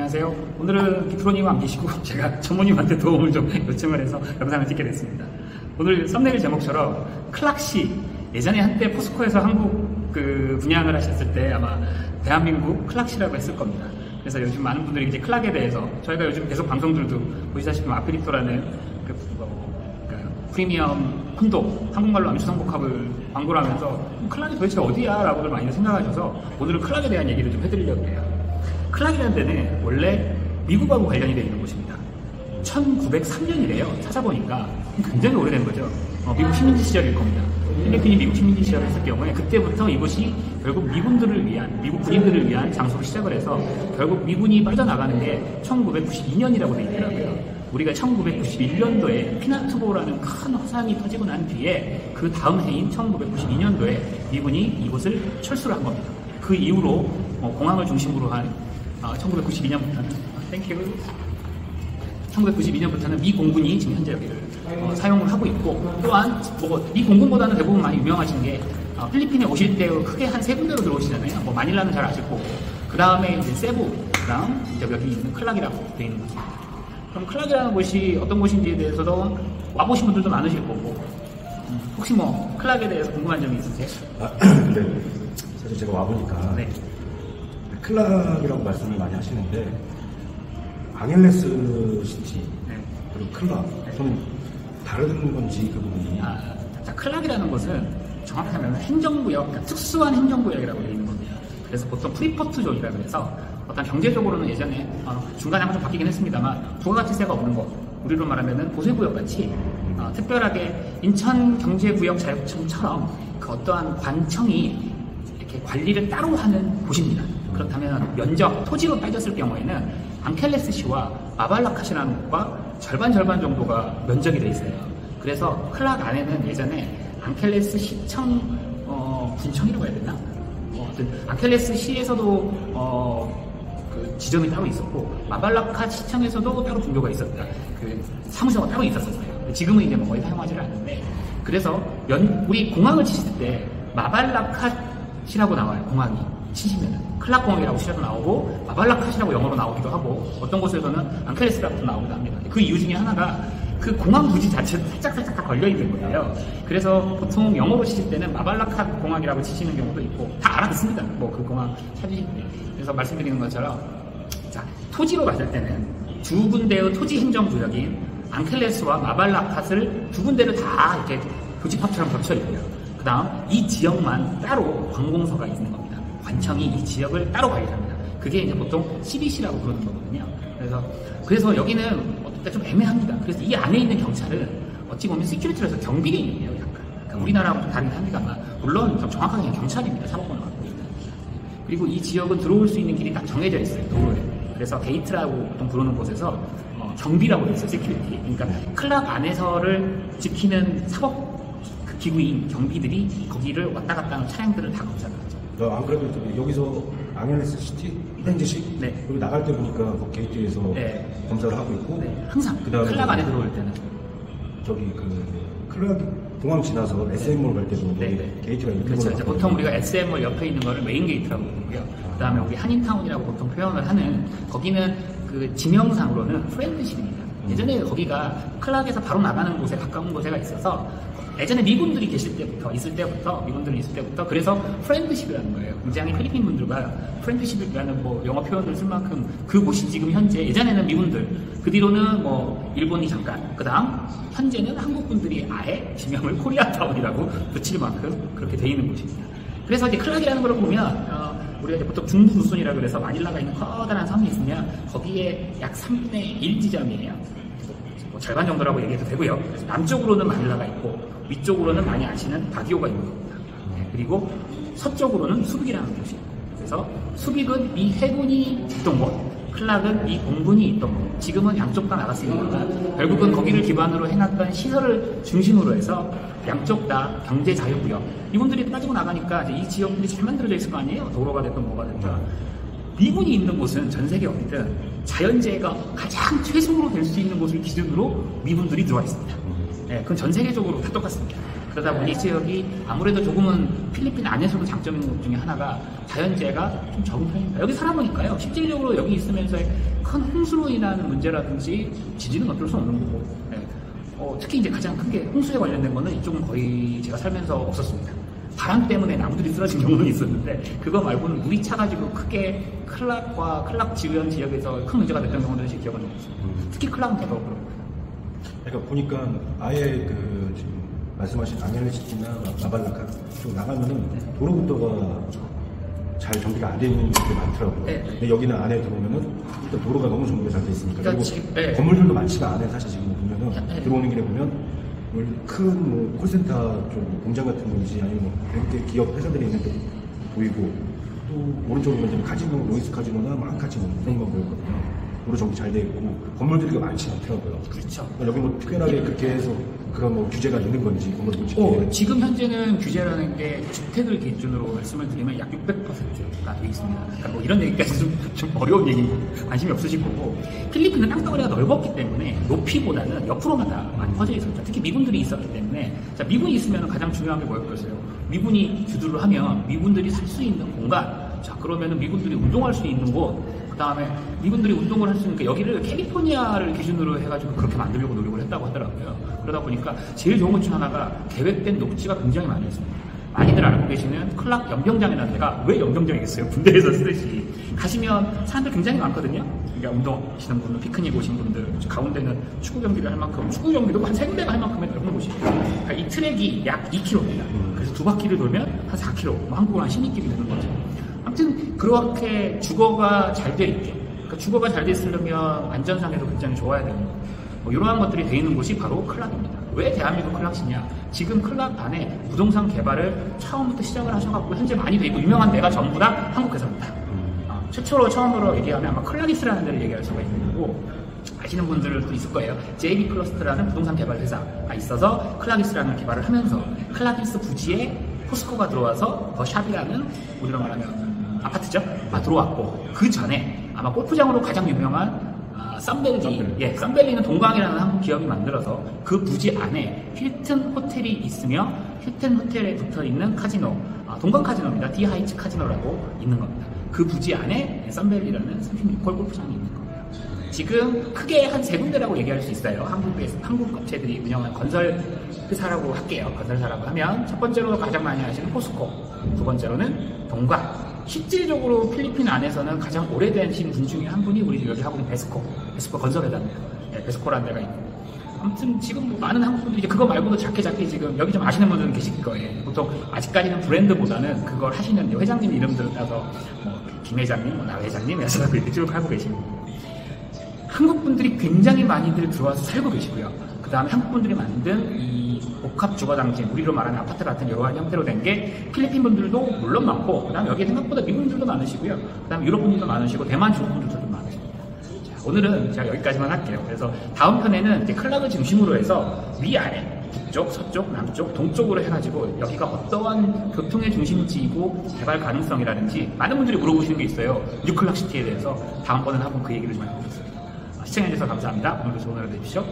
안녕하세요. 오늘은 비프로님 안 계시고 제가 전무님한테 도움을 좀 요청을 해서 영상을 찍게 됐습니다. 오늘 썸네일 제목처럼 클락시, 예전에 한때 포스코에서 한국 분양을 하셨을 때 아마 대한민국 클락시라고 했을 겁니다. 그래서 요즘 많은 분들이 이제 클락에 대해서 저희가 요즘 계속 방송들도 보시다시피 아프리토라는 프리미엄 콘도 한국말로 암수성복합을 광고를 하면서 클락이 도대체 어디야? 라고들 많이 생각하셔서 오늘은 클락에 대한 얘기를 좀 해드리려고 해요. 클락이라는 데는 원래 미국하고 관련이 되어 있는 곳입니다. 1903년이래요. 찾아보니까 굉장히 오래된 거죠. 미국 식민지 시절일 겁니다. 필리핀이 미국 식민지 시절을 했을 경우에 그때부터 이곳이 결국 미군들을 위한, 미국 군인들을 위한 장소로 시작을 해서 결국 미군이 빠져나가는 게 1992년이라고 되어 있더라고요. 우리가 1991년도에 피나투보라는 큰 화산이 터지고 난 뒤에 그 다음 해인 1992년도에 미군이 이곳을 철수를 한 겁니다. 그 이후로 공항을 중심으로 한 1992년부터는 미 공군이 지금 현재 여기를 사용을 하고 있고, 또한 미 공군보다는 대부분 많이 유명하신 게 필리핀에 오실 때 크게 한 세 군데로 들어오시잖아요. 마닐라는 잘 아실 거고, 그 다음에 이제 세부, 그 다음 여기 있는 클락이라고 되어 있는 곳입니다. 그럼 클락이라는 곳이 어떤 곳인지에 대해서도 와보신 분들도 많으실 거고, 혹시 클락에 대해서 궁금한 점이 있으세요? 네. 사실 제가 와보니까 네. 클락이라고 말씀을 많이 하시는데 앙헬레스 시티 그리고 클락 좀 다른 건지 그 부분이. 자, 클락이라는 곳은 정확하면 행정구역, 그러니까 특수한 행정구역이라고 되어 있는 겁니다. 그래서 보통 프리포트 존이라고 해서 어떤 경제적으로는 예전에 중간에 한번 좀 바뀌긴 했습니다만 부가가치세가 없는 것, 우리로 말하면은 보세구역 같이 특별하게 인천경제구역 자유구청처럼 그 어떠한 관청이 이렇게 관리를 따로 하는 곳입니다. 그렇다면 면적, 토지로 따졌을 경우에는 앙켈레스시와 마발라카시라는 곳과 절반 정도가 면적이 되어 있어요. 그래서 클락 안에는 예전에 앙켈레스 시청 군청이라고 해야 되나? 앙켈레스 시에서도 그 지점이 따로 있었고, 마발라카 시청에서도 따로 분교가 있었다. 그 사무소가 따로 있었어요. 지금은 이제 거의 사용하지를 않는데, 그래서 우리 공항을 치실 때 마발라카시라고 나와요. 공항이 치시면은 클락 공항이라고 시라도 나오고, 마발라카시라고 영어로 나오기도 하고, 어떤 곳에서는 앙켈레스라고 나오기도 합니다. 그 이유 중에 하나가 그 공항 부지 자체도 살짝 다 걸려있는 거예요. 그래서 보통 영어로 치실 때는 마발라카 공항이라고 치시는 경우도 있고, 다 알아듣습니다. 그 공항 찾으실 때. 그래서 말씀드리는 것처럼, 자, 토지로 봤을 때는 두 군데의 토지 행정구역인 앙켈레스와 마발라카를 두 군데를 다 이렇게 교집합처럼 겹쳐 있고요. 그 다음 이 지역만 따로 관공서가 있는 겁니다. 관청이 이 지역을 따로 관리합니다. 그게 이제 보통 CBC라고 부르는 거거든요. 그래서 여기는 좀 애매합니다. 그래서 이 안에 있는 경찰은 어찌 보면 시큐리티로 해서 경비대인이에요, 약간. 그러니까 우리나라하고 좀 다르긴 합니다만, 물론 좀 정확하게 그냥 경찰입니다. 사법권을 갖고 있는. 그리고 이 지역은 들어올 수 있는 길이 딱 정해져 있어요, 도로에. 그래서 게이트라고 보통 부르는 곳에서 경비라고 되어 있어요, 시큐리티. 그러니까 클락 안에서를 지키는 사법 기구인 경비들이 거기를 왔다 갔다 하는 차량들을 다 검사를 하죠. 안 그래도 여기서 앙헬레스 시티 현지식 그리고 나갈 때 보니까 그 게이트에서 검사를 하고 있고, 항상 클락 안에 들어올 때는 저기 클락 공항 지나서 SM몰 갈 때도 게이트가 있는 거죠. 그렇죠. 보통 우리가 SM몰 옆에 있는 거를 메인 게이트라고 부르고요. 그다음에 우리 한인타운이라고 보통 표현을 하는, 거기는 그 지명상으로는 프렌드십입니다. 예전에 거기가 클락에서 바로 나가는 곳에 가까운 곳에가 있어서, 예전에 미군들이 있을 때부터 그래서 프렌드십이라는 거예요. 굉장히 필리핀 분들과 프렌드십이라는 영어 표현을 쓸 만큼 그곳이 지금 현재, 예전에는 미군들, 그 뒤로는 일본이 잠깐, 그 다음 현재는 한국 분들이 아예 지명을 코리아타운이라고 붙일 만큼 그렇게 돼 있는 곳입니다. 그래서 이제 클락이라는 걸 보면 우리가 이제 보통 중부 루손이라 그래서 마닐라가 있는 커다란 섬이 있으면 거기에 약 3분의 1 지점이에요. 절반 정도라고 얘기해도 되고요. 남쪽으로는 마닐라가 있고 위쪽으로는 많이 아시는 바기오가 있는 겁니다. 그리고 서쪽으로는 수빅이라는 곳이 있고, 그래서 수빅은 미 해군이 있던 곳, 클락은 미 공군이 있던 곳. 지금은 양쪽 다 나갔으니까 결국은 거기를 기반으로 해놨던 시설을 중심으로 해서 양쪽 다 경제 자유구역. 이분들이 빠지고 나가니까 이제 이 지역들이 잘 만들어져 있을 거 아니에요. 도로가 됐든 뭐가 됐든. 미군이 있는 곳은 전 세계 어디든 자연재해가 가장 최소로 될 수 있는 곳을 기준으로 미군들이 들어와 있습니다. 그건 전 세계적으로 다 똑같습니다. 그러다 보니 이 지역이 아무래도 조금은 필리핀 안에서도 장점 있는 것 중에 하나가 자연재해가 좀 적은 편입니다. 여기 살아보니까요, 실질적으로 여기 있으면서의 큰 홍수로 인한 문제라든지 지진은 어쩔 수 없는 거고, 네. 특히 이제 가장 큰 게 홍수에 관련된 거는 이쪽은 거의 제가 살면서 없었습니다. 바람 때문에 나무들이 쓰러진 경우는 있었는데, 그거 말고는 물이 차가지고 크게 클락과 클락 주변 지역에서 큰 문제가 됐던 경우는 제 기억은 없습니다. 특히 클락은 더더욱 그렇고. 그러니까 보니까 아예 그 지금 말씀하신 앙헬레시티나 마발라카 쪽 나가면은 도로부터가 잘 정비가 안 되는 곳이 많더라고요. 네. 근데 여기는 안에 들어오면은 일단 도로가 너무 정비가 잘 돼 있으니까. 그러니까 그리고 네. 건물들도 많지가 않아요. 사실 지금 보면은 네. 들어오는 길에 보면 큰 콜센터 쪽 공장 같은 건지 아니면 이렇게 기업 회사들이 있는 데 보이고, 또 오른쪽으로 보면 카지노, 로이스 카지노나 마카지노 이런 거 보였거든요. 도로 정비 잘 돼 있고 건물들이 많지 않더라고요. 그렇죠. 여기 뭐 특별하게 그렇게 해서 그런 뭐 규제가 있는 건지 건물 짓기에. 지금 현재는 규제라는 게 주택을 기준으로 말씀을 드리면 약 600%가 되어 있습니다. 그러니까 뭐 이런 얘기까지 좀 어려운 얘기 관심이 없으실 거고, 필리핀은 땅덩어리가 넓었기 때문에 높이보다는 옆으로만 다 많이 퍼져 있었죠. 특히 미군들이 있었기 때문에. 자, 미군이 있으면 가장 중요한 게 뭐였겠어요? 미군이 주둔을 하면 미군들이 살 수 있는 공간, 자 그러면은 미군들이 운동할 수 있는 곳, 그 다음에 미군들이 운동을 할 수 있는, 여기를 캘리포니아를 기준으로 해가지고 그렇게 만들려고 노력을 했다고 하더라고요. 그러다 보니까 제일 좋은 것 중 하나가 계획된 녹지가 굉장히 많이 있습니다. 많이들 알고 계시는 클락 연병장이라는 데가 왜 연병장이겠어요? 군대에서 쓰듯이. 가시면 사람들 굉장히 많거든요. 그러니까 운동하시는 분들, 피크닉 오신 분들, 가운데는 축구 경기를 할 만큼, 축구 경기도 한 3군데가 할 만큼의 넓은 곳이에요. 그러니까 이 트랙이 약 2km입니다. 그래서 2바퀴를 돌면 한 4km, 뭐 한국으로 한 16km 되는 거죠. 아무튼 그렇게 주거가 잘 돼 있게, 그러니까 주거가 잘 돼 있으려면 안전상에도 굉장히 좋아야 되는 거, 뭐 이러한 것들이 돼 있는 곳이 바로 클락입니다. 왜 대한민국 클락시냐? 지금 클락 안에 부동산 개발을 처음부터 시작을 하셔갖고 현재 많이 돼 있고 유명한 데가 전부 다 한국 회사입니다. 최초로 처음으로 얘기하면 아마 클락이스라는 데를 얘기할 수가 있는 거고, 아시는 분들도 있을 거예요. JB 클러스트라는 부동산 개발 회사가 있어서 클락이스라는 개발을 하면서 클락이스 부지에 포스코가 들어와서 더 샵이라는, 우리로 말하면 아파트죠? 들어왔고, 그 전에 아마 골프장으로 가장 유명한 썬밸리, 썬밸리는 동광이라는 한국 기업이 만들어서 그 부지 안에 힐튼 호텔이 있으며 힐튼 호텔에 붙어 있는 카지노, 동광 카지노입니다. 디하이츠 카지노라고 있는 겁니다. 그 부지 안에 썬밸리라는 36홀 골프장이 있는 겁니다. 지금 크게 한 3군데라고 얘기할 수 있어요. 한국 업체들이 운영한 건설 회사라고 할게요. 건설사라고 하면 첫 번째로 가장 많이 하시는 포스코, 두 번째로는 동광. 실질적으로 필리핀 안에서는 가장 오래되신 분 중에 한 분이 우리 여기 하고 있는 베스코 건설회사입니다. 네, 베스코라는 데가 있고. 아무튼 지금 뭐 많은 한국 분들이 이제 그거 말고도 작게 지금 여기 좀 아시는 분들은 계실 거예요. 보통 아직까지는 브랜드보다는 그걸 하시는 회장님 이름들을 따서 뭐 김 회장님, 나 회장님 해서 이렇게 쭉 하고 계십니다. 한국 분들이 굉장히 많이들 들어와서 살고 계시고요. 그 다음에 한국 분들이 만든 이 복합 주거단지, 우리로 말하는 아파트 같은 이러한 형태로 된 게 필리핀 분들도 물론 많고, 그 다음에 여기 생각보다 미국 분들도 많으시고요. 그 다음에 유럽 분들도 많으시고, 대만 중국 분들도 좀 많으십니다. 자, 오늘은 제가 여기까지만 할게요. 그래서 다음 편에는 이제 클락을 중심으로 해서 위아래, 북쪽, 서쪽, 남쪽, 동쪽으로 해가지고 여기가 어떠한 교통의 중심지이고 개발 가능성이라든지 많은 분들이 물어보시는 게 있어요. 뉴클락시티에 대해서 다음번에는 한번 그 얘기를 좀 해보겠습니다. 시청해주셔서 감사합니다. 오늘도 좋은 하루 되십시오.